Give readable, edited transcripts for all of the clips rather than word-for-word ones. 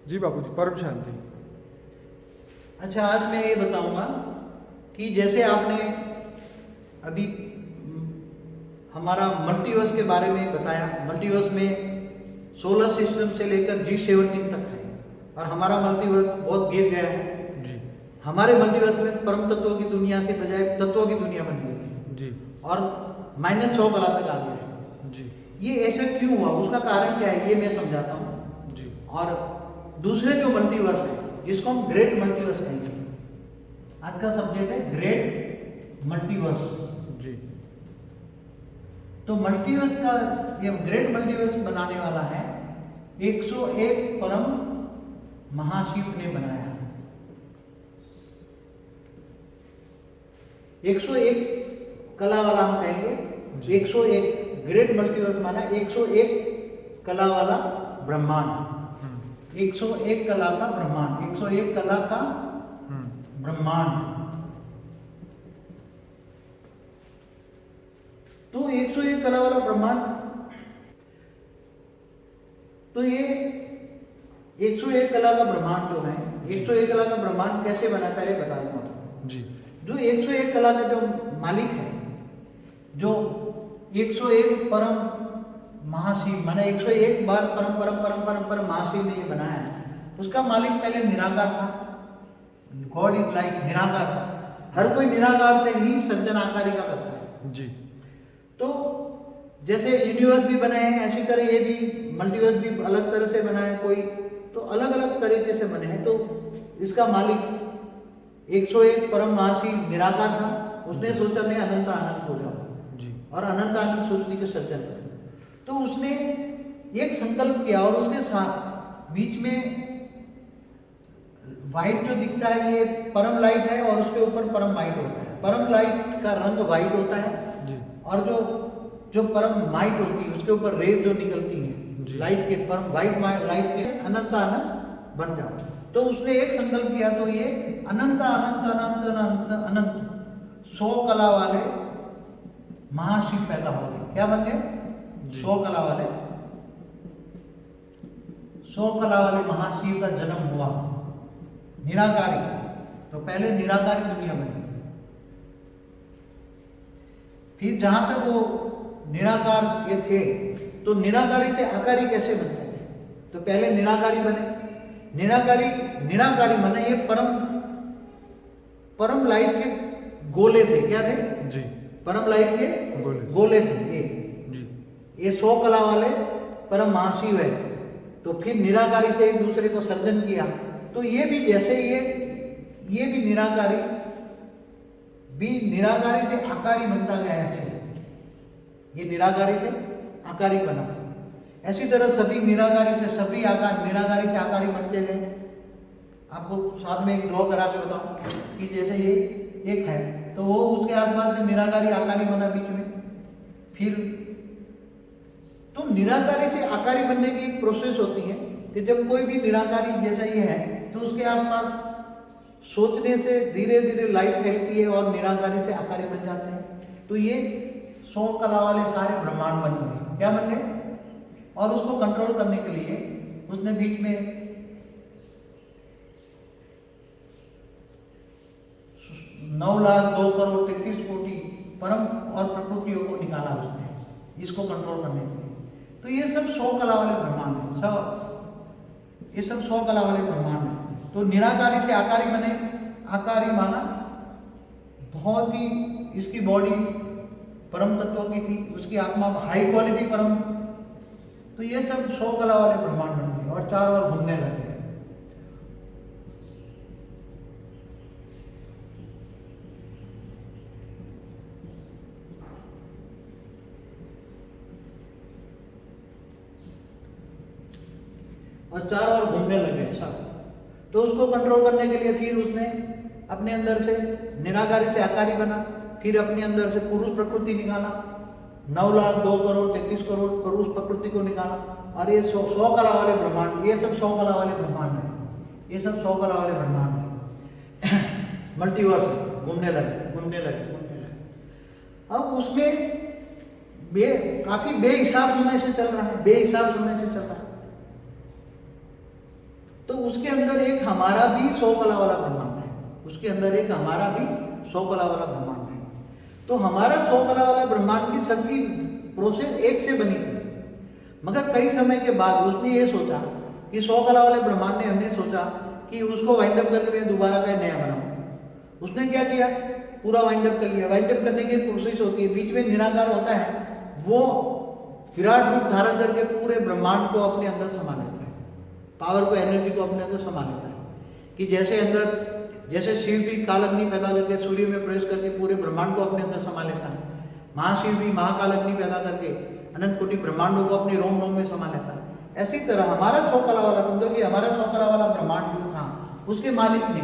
जी बाबूजी, परम शांति। अच्छा, आज मैं ये बताऊंगा कि जैसे आपने अभी हमारा मल्टीवर्स के बारे में बताया। मल्टीवर्स में सोलर सिस्टम से लेकर G17 तक है और हमारा मल्टीवर्स बहुत गिर गया है। जी हमारे मल्टीवर्स में परम तत्वों की दुनिया से बजाय तत्वों की दुनिया बन गई है जी और -100 कला तक आ गया है। जी ये ऐसा क्यों हुआ, उसका कारण क्या है, ये मैं समझाता हूँ। जी और दूसरे जो मल्टीवर्स है जिसको हम ग्रेट मल्टीवर्स कहेंगे, आज का सब्जेक्ट है ग्रेट मल्टीवर्स। जी तो मल्टीवर्स का ये ग्रेट मल्टीवर्स बनाने वाला है 101 परम महाशिव ने बनाया। 101 कला वाला हम कहेंगे। 101 ग्रेट मल्टीवर्स माना 101 कला वाला ब्रह्मांड। 101 कला का ब्रह्मांड, 101 कला का ब्रह्मांड। तो 101 कला वाला ब्रह्मांड, तो ये 101 कला का ब्रह्मांड जो है, 101 कला का ब्रह्मांड कैसे बना पहले बता दूंगा। जी जो 101 कला का जो मालिक है, जो 101 परम महाशिव माने 101 बार परम परम परम परम परम महाशिव ने ये बनाया है, उसका मालिक पहले निराकार था। गॉड इज लाइक निराकार था। हर कोई निराकार से ही सृजन आकारी का करता है। जी तो जैसे यूनिवर्स भी बने हैं, ऐसी तरह ये भी मल्टीवर्स भी अलग तरह से बना है कोई, तो अलग अलग तरीके से बने हैं। तो इसका मालिक 101 परम महाशिव निराकार था। उसने सोचा मैं अनंत आनंद हो जाऊं जी और अनंत आनंद सृष्टि के सर्जन करूं। तो उसने एक संकल्प किया और उसके साथ बीच में व्हाइट जो दिखता है ये परम लाइट है और उसके ऊपर परम वाइट होता है। परम लाइट का रंग वाइट होता है जी और जो जो परम माइट होती है उसके ऊपर रेज जो निकलती है जी। लाइट के, परम वाइट लाइट के अनंत आनंद बन जाओ। तो उसने एक संकल्प किया, तो ये अनंत अनंत अनंत अनंत अनंत 100 कला वाले महाशिव पैदा हो गए। क्या बन गए? 100 कला वाले, 100 कला वाले महाशिव का जन्म हुआ। निराकारी, तो पहले निराकारी दुनिया बनी। फिर जहां तक वो निराकार ये थे, तो निराकारी से आकारी कैसे बनते हैं? तो पहले निराकारी बने। निराकारी बने, ये परम लाइट के गोले थे। क्या थे? जी परम लाइट के गोले थे ये। जी ये 100 कला वाले परम महाशिव है। तो फिर निराकारी से एक दूसरे को सर्जन किया। तो ये भी जैसे ये भी निराकारी से आकारी बनता गया। ऐसे ये निराकारी से आकारी बना। ऐसी तरह सभी निराकारी से सभी आकार, निराकारी से आकारी बनते गए। आपको साथ में एक ड्रॉ करा के बताऊं कि जैसे ये एक है तो वो उसके आसपास से निराकारी आकारी बना बीच में। फिर तो निराकारी से आकारी बनने की एक प्रोसेस होती है कि जब कोई भी निराकारी जैसा ये है तो उसके आसपास सोचने से धीरे धीरे लाइट फैलती है और निराकारी से आकारी बन जाते हैं। तो ये 100 कला वाले सारे ब्रह्मांड बन गए। क्या बन गए? और उसको कंट्रोल करने के लिए उसने बीच में 9,02,33,00,00,000 परम और प्रकृतियों को निकाला उसने, इसको कंट्रोल करने के लिए। तो ये सब 100 कला वाले ब्रह्मांड है। ये सब 100 कला वाले ब्रह्मांड है। तो निराकारी से आकारी बने। आकारी माना बहुत ही इसकी बॉडी परम तत्वों की थी, उसकी आत्मा हाई क्वालिटी परम। तो ये सब 100 कला वाले ब्रह्मांड बन गए और चारों ओर घूमने लगे। और चारों ओर घूमने लगे सब। तो उसको कंट्रोल करने के लिए फिर उसने अपने अंदर से निराकारी से आकारी बना। फिर अपने अंदर से पुरुष प्रकृति निकाला। 9,02,33,00,00,000 पुरुष प्रकृति को निकाला। और ये 100 कला वाले ब्रह्मांड, ये सब 100 कला वाले ब्रह्मांड है। ये सब 100 कला वाले ब्रह्मांड है। मल्टीवर्स घूमने लगे। अब उसमें काफी बेहिसाब समय से चल रहा है। तो उसके अंदर एक हमारा भी 100 कला वाला ब्रह्मांड है, उसके अंदर एक हमारा भी 100 कला वाला ब्रह्मांड है। तो हमारा 100 कला वाला ब्रह्मांड की सबकी प्रोसेस एक से बनी थी, मगर कई समय के बाद उसने ये सोचा कि 100 कला वाले ब्रह्मांड ने हमने सोचा कि उसको वाइंड अप करके मैं दोबारा का नया बनाऊं। उसने क्या किया, पूरा वाइंड अप कर लिया। वाइंड अप करने की प्रोसेस होती है, बीच में निराकार होता है, वो विराट रूप धारण करके पूरे ब्रह्मांड को अपने अंदर समा लेता है, पावर को, एनर्जी को अपने अंदर समा लेता है। कि जैसे शिव भी काल अग्नि पैदा करके सूर्य में प्रवेश करके पूरे ब्रह्मांड को अपने अंदर समा लेता है, महाशिव भी महाकाल अग्नि पैदा करके अनंत कोटि ब्रह्मांडों को अपनी रोम रोम में समा लेता है। ऐसी तरह हमारा 100 कला वाला, समझो कि हमारा 100 कला वाला ब्रह्मांड जो था, उसके मालिक ने,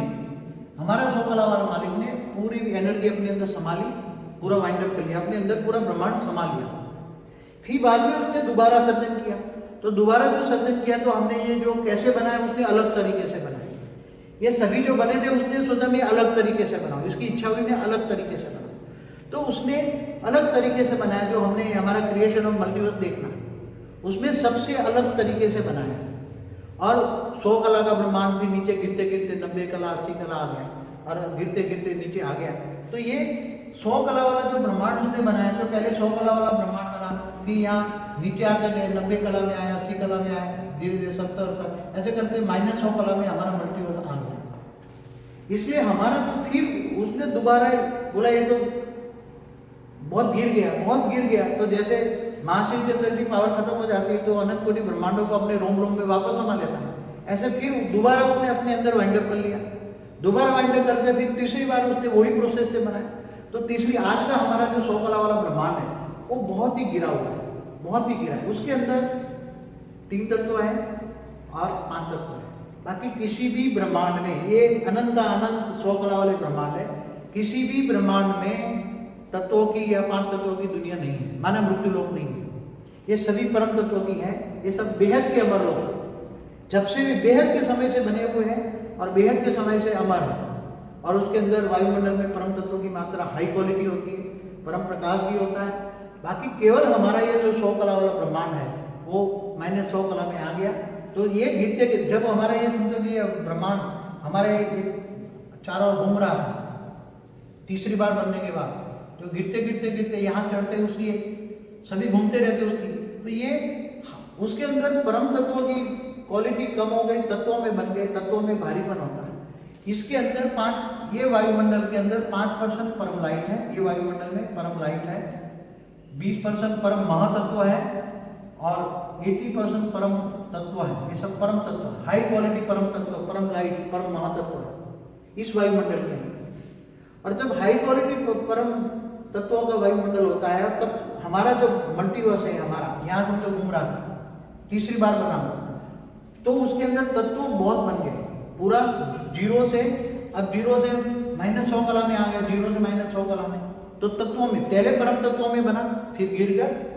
हमारा 100 कला वाला मालिक ने पूरी एनर्जी अपने अंदर संभाली, पूरा वाइंड अप कर लिया, अपने अंदर पूरा ब्रह्मांड समा लिया। फिर बाद में उसने दोबारा सर्जन किया। तो दोबारा जो सर्जन किया तो हमने ये जो कैसे बनाया, उसने अलग तरीके से बनाया। ये सभी जो बने थे उसने सोचा मैं अलग तरीके से बनाऊं, इसकी इच्छा हुई मैं अलग तरीके से बनाऊं। तो उसने अलग तरीके से बनाया। जो हमने हमारा क्रिएशन ऑफ मल्टीवर्स देखना, उसमें सबसे अलग तरीके से बनाया। और 100 कला का ब्रह्मांड भी नीचे गिरते गिरते 90 कला 80 कला आ गया, और गिरते गिरते नीचे आ गया। तो ये 100 कला वाला जो ब्रह्मांड उसने बनाया, तो पहले 100 कला वाला ब्रह्मांड बना, फिर यहाँ नीचे आते गए, 90 कला में आया, 80 कला में आया, धीरे धीरे 70 ऐसे करते -100 कला में हमारा मल्टीवर्स आ गया। इसलिए हमारा तो फिर उसने दोबारा बोला ये तो बहुत गिर गया। तो जैसे महाशिव के अंदर की पावर खत्म हो जाती है तो अनंत कोटि ब्रह्मांडों को अपने रोम रोम में वापस समा लेता है। ऐसे फिर दोबारा उसने अपने अंदर वाइंड अप कर लिया। दोबारा वाइंड अप करके फिर तीसरी बार उसने वही प्रोसेस से बनाया। तो तीसरी आज का हमारा जो 100 कला वाला ब्रह्मांड है वो बहुत ही गिरा हुआ है, बहुत ही गिरा है। उसके अंदर 3 तत्व है और 5 तत्व है। बाकी किसी भी ब्रह्मांड में, ये अनंत 100 कला वाले ब्रह्मांड है, किसी भी ब्रह्मांड में तत्वों की या 5 तत्वों की दुनिया नहीं है, माना मृत्यु लोक नहीं है। ये सभी परम तत्वों की है। ये सब बेहद के अमर लोक, जब से भी बेहद के समय से बने हुए हैं और बेहद के समय से अमर है। और उसके अंदर वायुमंडल में परम तत्वों की मात्रा हाई क्वालिटी होती है, परम प्रकाश भी होता है। बाकी केवल हमारा ये जो 100 कला वाला ब्रह्मांड है वो -100 कला में आ गया। तो ये गिरते गिरते जब हमारा ये समझो कि ब्रह्मांड हमारे चारों ओर घूम रहा है, तीसरी बार बनने के बाद तो गिरते गिरते गिरते यहाँ चढ़ते उसकी सभी घूमते रहते उसकी, तो ये उसके अंदर परम तत्वों की क्वालिटी कम हो गई, तत्वों में बन गए, तत्वों में भारीपन होता है। इसके अंदर 5, ये वायुमंडल के अंदर 5% परम लाइट है, ये वायुमंडल में परम लाइट है, 20% परम महातत्व है और 80% परम तत्व है। ये सब परम तत्व, हाई क्वालिटी परम तत्व, परम लाइट, परम महातत्व है इस वायुमंडल के अंदर। और जब हाई क्वालिटी परम तत्वों का वायुमंडल होता है तब हमारा जो मल्टीवर्स है हमारा, यहाँ से हम जो घूम रहा था, तीसरी बार बना, तो उसके अंदर तत्व बहुत बन गए। पूरा जीरो से, अब जीरो से -100 कला में आ गया, जीरो से -100 कला में। तो तत्वों में पहले परम तत्वों में बना, फिर गिर कर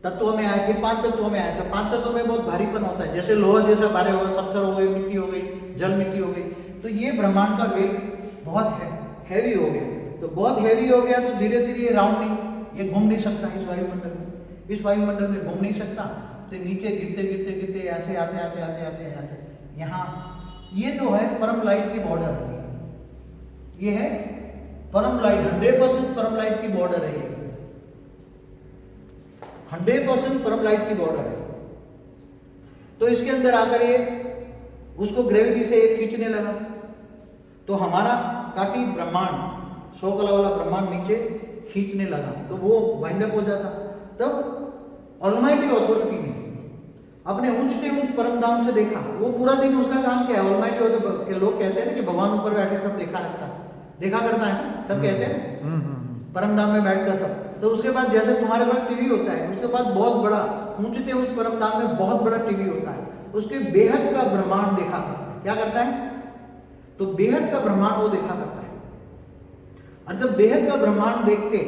तत्वों में आया, फिर 5 तत्वों में आया। तो 5 तत्वों में बहुत भारीपन होता है, जैसे लोहा जैसा भारे हो गए, पत्थर हो गए, मिट्टी हो गई, जल मिट्टी हो गई। तो ये ब्रह्मांड का वेट बहुत हैवी हो गया। तो बहुत हैवी हो गया तो धीरे धीरे ये राउंडिंग, ये घूम नहीं सकता इस वायुमंडल में, इस वायुमंडल में घूम नहीं सकता। तो नीचे गिरते गिरते गिरते ऐसे आते आते आते आते आते यहाँ, ये जो है परम लाइट की बॉर्डर है, ये है परम लाइट, 100% परम लाइट की बॉर्डर है, ये 100% परम लाइट की बॉर्डर है। तो इसके अंदर आकर ये उसको ग्रेविटी से खींचने लगा, तो हमारा काफी ब्रह्मांड 100 कला वाला ब्रह्मांड नीचे खींचने लगा, तो वो वाइंड अप हो जाता। तब ऑलमाइटी अथॉरिटी ने अपने उच्चते उच्च परम धाम से देखा। वो पूरा दिन उसका काम क्या है, ऑलमाइटी के लोग कहते हैं ना कि भगवान ऊपर बैठे सब देखा रखता है, देखा करता है ना, सब कहते हैं परम धाम में बैठकर सब। तो उसके बाद जैसे तुम्हारे पास टीवी होता है, उसके बाद बहुत बड़ा ऊंचते उच्च परम धाम में बहुत बड़ा टीवी होता है, उसके बेहद का ब्रह्मांड देखा करता है। क्या करता है, तो बेहद का ब्रह्मांड वो देखा करता है। और जब बेहद का ब्रह्मांड देखते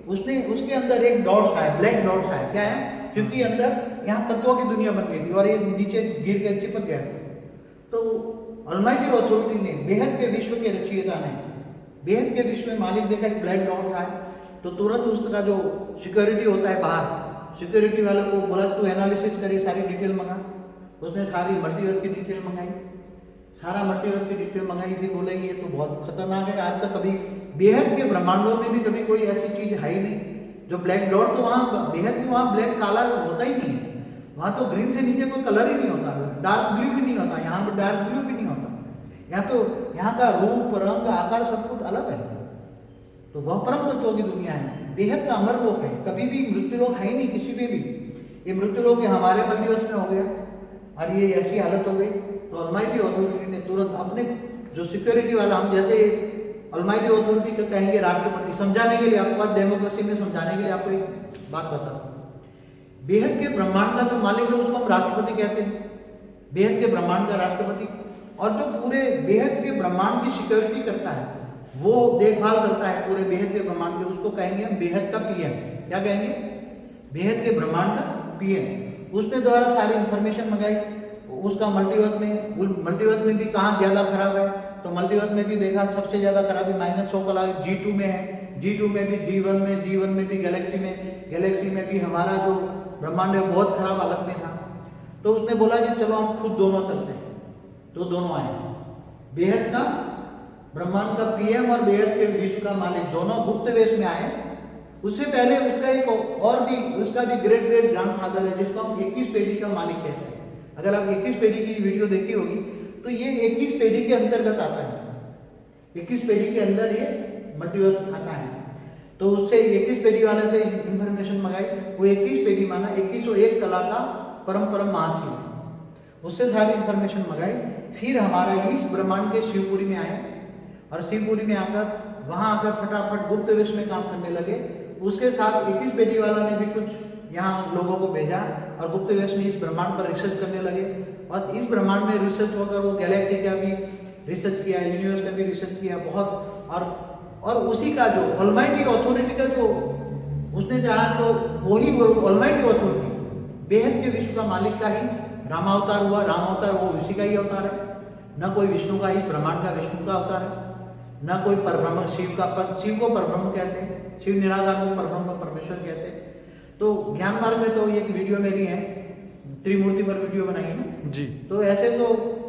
उसने, उसके अंदर एक डॉट्स आया, ब्लैक डॉट्स आया। क्या है, क्योंकि अंदर यहाँ तत्वों की दुनिया बन गई थी और ये नीचे गिर कर चिपक गया था। तो ऑलमाइटी अथॉरिटी ने, बेहद के विश्व के रचयिता ने, बेहद के विश्व में मालिक देखा एक ब्लैक डॉट आया, तो तुरंत उसका जो सिक्योरिटी होता है बाहर, सिक्योरिटी वाले को बोला तू एनालिसिस करी, सारी डिटेल मंगा। उसने सारी मल्टीवर्स की डिटेल मंगाई, सारा मल्टीवर्स की डिटेल मंगाई, फिर बोले ये तो बहुत खतरनाक है, आज तक कभी बेहद के ब्रह्मांडों में भी कभी कोई ऐसी चीज है ही नहीं। जो ब्लैक डॉट तो वहाँ बेहद में वहाँ ब्लैक काला होता ही नहीं है, वहाँ तो ग्रीन से नीचे कोई कलर ही नहीं होता, डार्क ब्लू भी नहीं होता, यहाँ पर डार्क ब्लू भी नहीं होता। यहाँ तो यहाँ का रूप रंग आकार सब कुछ अलग है। तो वह परम तत्वों की दुनिया है, बेहद का अमर लोक है, कभी भी मृत्यु लोक है ही नहीं किसी में भी। ये मृत्यु लोक हमारे मल्टीवर्स में हो गया और ये ऐसी हालत हो गई। तो ऑलमाइटी अथॉरिटी ने तुरंत अपने जो सिक्योरिटी वाला, हम जैसे ऑलमाइटी अथॉरिटी को कहेंगे राष्ट्रपति, समझाने के लिए आपको, डेमोक्रेसी में समझाने के लिए आपको एक बात बताता हूँ। बेहद के ब्रह्मांड का जो मालिक है उसको हम राष्ट्रपति कहते हैं, बेहद के ब्रह्मांड का राष्ट्रपति। और जो पूरे बेहद के ब्रह्मांड की सिक्योरिटी करता है, वो देखभाल करता है पूरे बेहद के ब्रह्मांड के, उसको कहेंगे हम बेहद का पीएम। क्या कहेंगे? बेहद के ब्रह्मांड का पीएम। उसने द्वारा सारी इंफॉर्मेशन मंगाई, उसका मल्टीवर्स में भी कहाँ ज्यादा खराब है, तो मल्टीवर्स में भी देखा सबसे ज्यादा खराबी -100 कलाक G2 में है। G2 में भी, G1 में भी, गैलेक्सी में भी हमारा जो ब्रह्मांड है बहुत खराब हालत में था। तो उसने बोला कि चलो हम खुद दोनों चलते हैं। तो दोनों आए, बेहद का ब्रह्मांड का पीएम और बेहद के विश्व का मालिक, दोनों गुप्त वेश में आए। उससे पहले उसका एक और भी, उसका भी ग्रेट ग्रैंडफादर है जिसको हम 21 पीढ़ी का मालिक कहते हैं। अगर आप 21 पीढ़ी की वीडियो देखी होगी तो ये 21 पीढ़ी के अंतर्गत आता है, 21 पीढ़ी के अंदर ये मल्टीवर्स आता है। तो उससे 21 पीढ़ी वाले से इंफॉर्मेशन मंगाई, वो 21 पीढ़ी माना 2101 कला का परम महाशिव, उससे सारी इंफॉर्मेशन मंगाई। फिर हमारा इस ब्रह्मांड के शिवपुरी में आए और शिवपुरी में आकर वहां आकर फटाफट गुप्त वेश में काम करने लगे। उसके साथ 21 पीढ़ी वाला ने भी कुछ यहाँ लोगों को भेजा और गुप्त वेश में इस ब्रह्मांड पर रिसर्च करने लगे। और इस ब्रह्मांड में रिसर्च होकर वो गैलेक्सी का भी रिसर्च किया, यूनिवर्स का भी रिसर्च किया बहुत। और उसी का जो ऑलमाइटी अथॉरिटी का जो उसने चाहा तो वही ऑलमाइटी अथॉरिटी बेहद के विश्व का मालिक का ही रामावतार हुआ। रामावतार वो उसी का ही अवतार है, न कोई विष्णु का ही ब्रह्मांड का विष्णु का अवतार है, न कोई परब्रह्म शिव का शिव को परब्रह्म कहते हैं, शिव निराकार को परब्रह्म परमेश्वर कहते हैं। तो ज्ञान मार्ग में तो एक वीडियो मेरी है, त्रिमूर्ति पर वीडियो बनाई है ना जी। तो ऐसे तो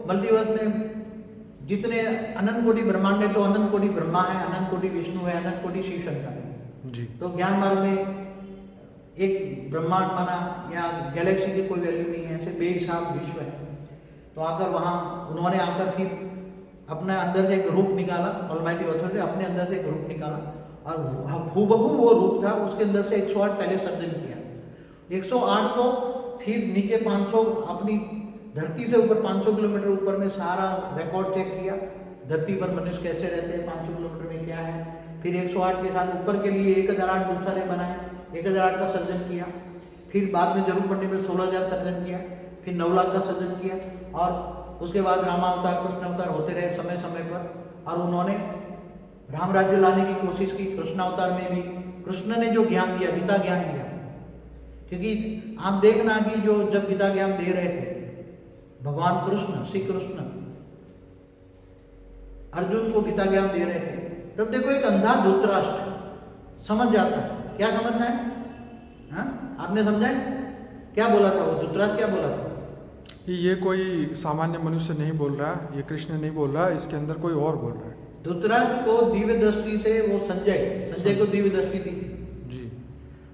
मल्टीवर्स में जितने अनंत कोटि ब्रह्मांड है तो अनंत कोटि ब्रह्मा है, अनंत कोटि विष्णु है, अनंत कोटि शिव शंकर है जी। तो ज्ञान मार्ग में एक ब्रह्मांड माना या गैलेक्सी की कोई वैल्यू नहीं है, ऐसे बेहिसाब विश्व है। तो आकर वहाँ उन्होंने आकर फिर अपने अंदर से एक रूप निकाला, ऑलमाइटी अथॉरिटी अपने अंदर से एक रूप निकाला और हूबहू वो रूप था, उसके अंदर से 108 पहले सर्जन किया, 108 को फिर नीचे 500 अपनी धरती से ऊपर 500 किलोमीटर ऊपर में सारा रिकॉर्ड चेक किया, धरती पर मनुष्य कैसे रहते हैं, 500 किलोमीटर में क्या है। फिर 108 के साथ ऊपर के लिए 1008 दूसरे बनाए, 1008 का सर्जन किया। फिर बाद में जरूर पड़ने पर 16,000 सर्जन किया, फिर 9 लाख का सर्जन किया। और उसके बाद रामावतार कृष्ण अवतार होते रहे समय समय पर। और उन्होंने राम राज्य लाने की कोशिश की। कृष्ण अवतार में भी कृष्ण ने जो ज्ञान दिया, गीता ज्ञान दिया, क्योंकि आप देखना कि जो जब गीता ज्ञान दे रहे थे भगवान कृष्ण, श्री कृष्ण अर्जुन को गीता ज्ञान दे रहे थे, तब देखो एक अंधा धृतराष्ट्र समझ जाता है। क्या समझना है? हाँ, आपने समझा है क्या बोला था वो धृतराष्ट्र? क्या बोला था? ये कोई सामान्य मनुष्य नहीं बोल रहा, ये कृष्ण नहीं बोल रहा, इसके अंदर कोई और बोल रहा है। धृतराष्ट्र को दिव्य दृष्टि से वो संजय को दिव्य दृष्टि दी थी जी।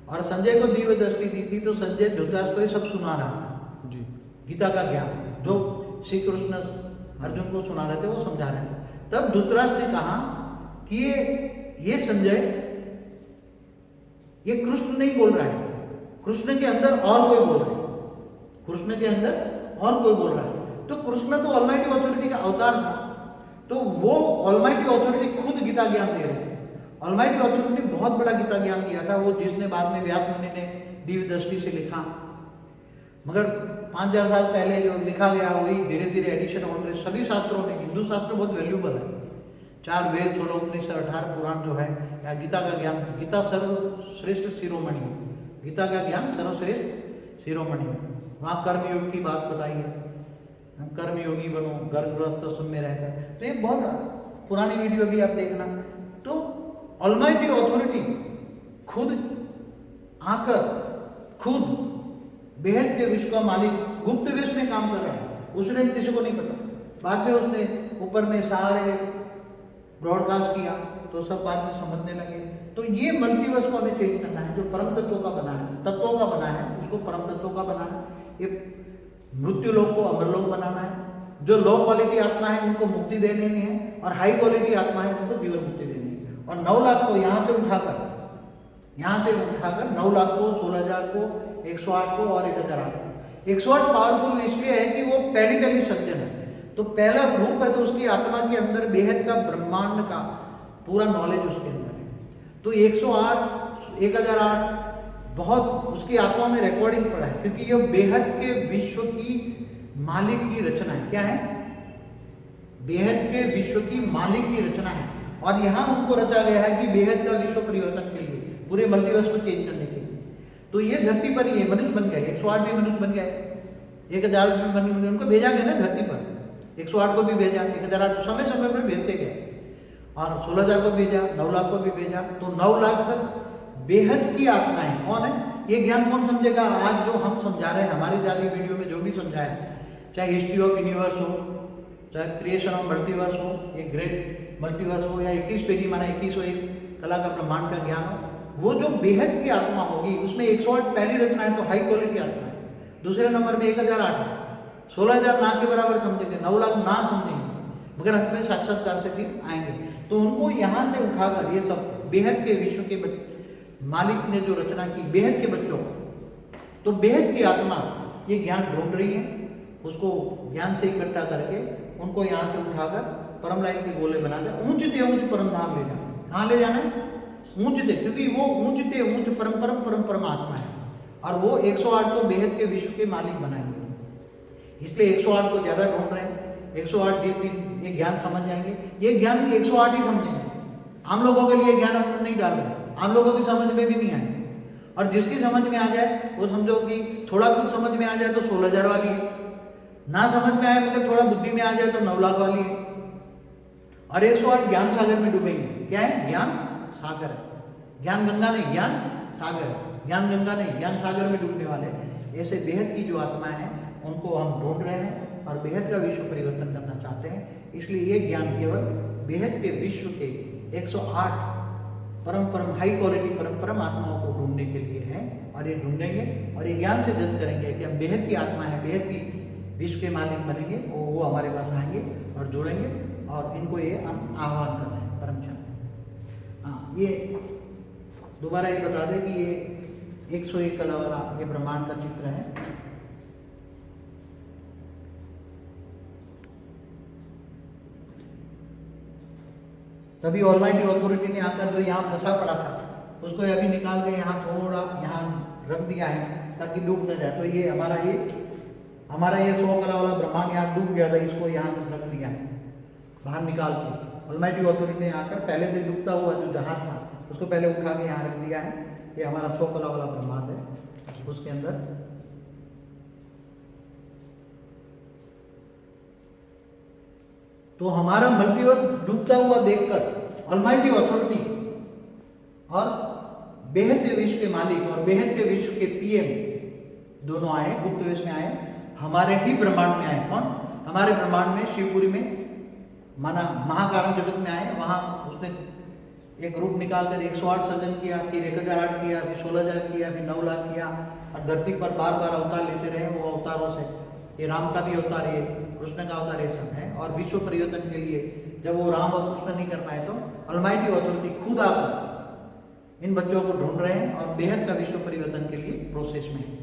और संजय को दिव्य दृष्टि दी थी तो संजय धृतराष्ट्र को ये सब सुना रहा था जी, गीता का ज्ञान जो श्री कृष्ण अर्जुन को सुना रहे थे, वो समझा रहे थे। तब धृतराष्ट्र ने कहा कि ये संजय, ये कृष्ण नहीं बोल रहा है, कृष्ण के अंदर और कोई बोल रहा है, कृष्ण के अंदर और कोई बोल रहा है। तो कृष्ण तो ऑलमाइटी अथॉरिटी का अवतार था, तो वो ऑलमाइटी अथॉरिटी खुद गीता ज्ञान दे रहे थे। ऑलमाइटी अथॉरिटी बहुत बड़ा गीता ज्ञान दिया था, वो जिसने बाद में व्यास मुनि ने दिव्य दृष्टि से लिखा। मगर 5000 साल पहले जो लिखा गया वही धीरे धीरे एडिशन हो रहे। सभी शास्त्रों में, हिंदू शास्त्र बहुत वैल्यूबल है, 4 वेद 16 उपनिषद 18 पुराण जो है, या गीता का ज्ञान, गीता सर्वश्रेष्ठ शिरोमणि है, गीता का ज्ञान सर्वश्रेष्ठ शिरोमणि है। वहाँ कर्मयोग की बात बताई है, कर्म योगी बनो, गर्भग्रस्त सुन में रहकर। तो ये बहुत पुरानी वीडियो भी आप देखना। तो ऑलमाइटी अथॉरिटी खुद आकर, खुद बेहद के विश्व का मालिक गुप्त विष में काम कर रहा है, उसने किसी को नहीं पता। बाद में उसने ऊपर में सारे ब्रॉडकास्ट किया तो सब बाद में समझने लगे। तो ये मल्टीवर्स को हमें चेंज करना है, जो परम तत्वों का बना है, तत्वों का बना है, उसको परम तत्वों का बनाना है। ये मृत्यु लोक को अमर लोक बनाना है। जो लो क्वालिटी आत्मा है उनको मुक्ति दे देनी है, और हाई क्वालिटी आत्मा है उनको जीवन मुक्ति देनी है। और 9 लाख को यहाँ से उठाकर 9 लाख को, 16,000 को, 108 को और 1,008 को। 108 पावरफुल इसलिए है कि वो पहली सज्जन है, तो पहला रूप है, तो उसकी आत्मा के अंदर बेहद का ब्रह्मांड का पूरा नॉलेज उसके अंदर है। तो 108, 1,008 बहुत उसकी आत्मा में रिकॉर्डिंग पड़ा है, क्योंकि ये बेहद के विश्व की मालिक की रचना है। क्या है? बेहद के विश्व की मालिक की रचना है, और यहाँ उनको रचा गया है कि बेहद का विश्व परिवर्तन के लिए, पूरे मल्टीवर्स को चेंज करने के लिए। तो ये धरती पर ही है, मनुष्य बन गए, 108 भी मनुष्य बन गए, 1,000 भी मनुष्य, उनको भेजा गया ना धरती पर। 108 को भी भेजा, 1,008 समय समय पर भेजते गए, और 16,000 को भेजा, 9 लाख को भी भेजा। तो 9 लाख तक बेहद की आत्मा है। कौन है ये? ज्ञान कौन समझेगा? आज जो हम समझा रहे हैं, हमारी जारी वीडियो में जो भी समझाया है, चाहे हिस्ट्री ऑफ यूनिवर्स हो, चाहे क्रिएशन ऑफ मल्टीवर्स हो, ये ग्रेट मल्टीवर्स हो, या 21 पेजी माना 21 कला का ब्रह्मांड का ज्ञान हो, वो जो बेहद की आत्मा होगी उसमें 108 पहली रचना है, तो हाई क्वालिटी आत्मा है। दूसरे नंबर में 1,008 है। 16,000 ना के बराबर समझेंगे, 9 लाख ना समझेंगे, मगर अंत में साक्षात्कार से फिर आएंगे। तो उनको यहाँ से उठाकर ये सब बेहद के विश्व के मालिक ने जो रचना की बेहद के बच्चों, तो बेहद की आत्मा ये ज्ञान ढूंढ रही है, उसको ज्ञान से इकट्ठा करके उनको यहाँ से उठाकर परम लाइन के गोले बनाकर ऊंचते ऊंच परम धाम ले जाना। कहाँ ले जाना है? ऊंचते, क्योंकि वो ऊंचते ऊंच परम आत्मा है, और वो 108 को बेहद के विश्व के मालिक बनाएंगे। इसलिए 108 को ज्यादा ढूंढ रहे हैं। 108 दिन ये ज्ञान समझ जाएंगे, ये ज्ञान 108 ही समझेंगे। आम लोगों के लिए ज्ञान हम नहीं डाल रहे, आम लोगों की समझ में भी नहीं आए। और जिसकी समझ में आ जाए वो समझो कि थोड़ा कुछ समझ में आ जाए तो 16,000 वाली है, ना समझ में आए मगर थोड़ा बुद्धि में आ जाए तो 9 लाख वाली है। और 108 ज्ञान सागर में डूबेंगे। क्या है? ज्ञान सागर है, ज्ञान गंगा नहीं, ज्ञान सागर है। ज्ञान गंगा नहीं, ज्ञान सागर में डूबने वाले ऐसे बेहद की जो आत्मा है उनको हम ढूंढ रहे हैं, और बेहद का विश्व परिवर्तन करना चाहते हैं। इसलिए ये ज्ञान केवल बेहद के विश्व के 108 परम हाई क्वालिटी परम आत्माओं को ढूंढने के लिए है, और ये ढूंढेंगे और ये ज्ञान से जज करेंगे कि हम बेहद की आत्मा है, बेहद की विश्व के मालिक बनेंगे। वो हमारे पास आएंगे और जुड़ेंगे, और इनको ये हम आह्वान कर रहे हैं परम शांति। हाँ, ये दोबारा ये बता दें कि ये 101 कला वाला ये ब्रह्मांड का चित्र है। तभी ऑलमाइटी ऑथोरिटी ने आकर जो यहाँ फंसा पड़ा था उसको अभी निकाल के यहाँ थोड़ा यहाँ रख दिया है ताकि डूब न जाए। तो ये हमारा ये 100 कला वाला ब्रह्मांड यहाँ डूब गया था, इसको यहाँ रख दिया है बाहर निकाल के। ऑलमाइटी ऑथोरिटी ने आकर पहले से डूबता हुआ जो जहाज था उसको पहले उठा के यहाँ रख दिया है। ये हमारा 100 कला वाला ब्रह्मांड है, उसके अंदर तो हमारा मल्टीवर्स डूबता हुआ देखकर ऑलमाइटी अथॉरिटी और बेहद के विश्व के मालिक और बेहद के विश्व के पीएम दोनों आए, गुप्त वेश में आए, हमारे ही ब्रह्मांड में आए। कौन? हमारे ब्रह्मांड में शिवपुरी में माना महाकारण जगत में आए। वहां उसने एक रूप निकालकर 108 सृजन किया, फिर 1008 किया, फिर 16,000 किया, फिर 9 लाख किया, और धरती पर बार बार अवतार लेते रहे। वो अवतारों से ये राम का भी अवतार है, कृष्ण का अवतार ये सब है। और विश्व परिवर्तन के लिए जब वो राम और कृष्ण नहीं कर पाए तो ऑलमाइटी अथॉरिटी खुद आकर इन बच्चों को ढूंढ रहे हैं और बेहद का विश्व परिवर्तन के लिए प्रोसेस में है।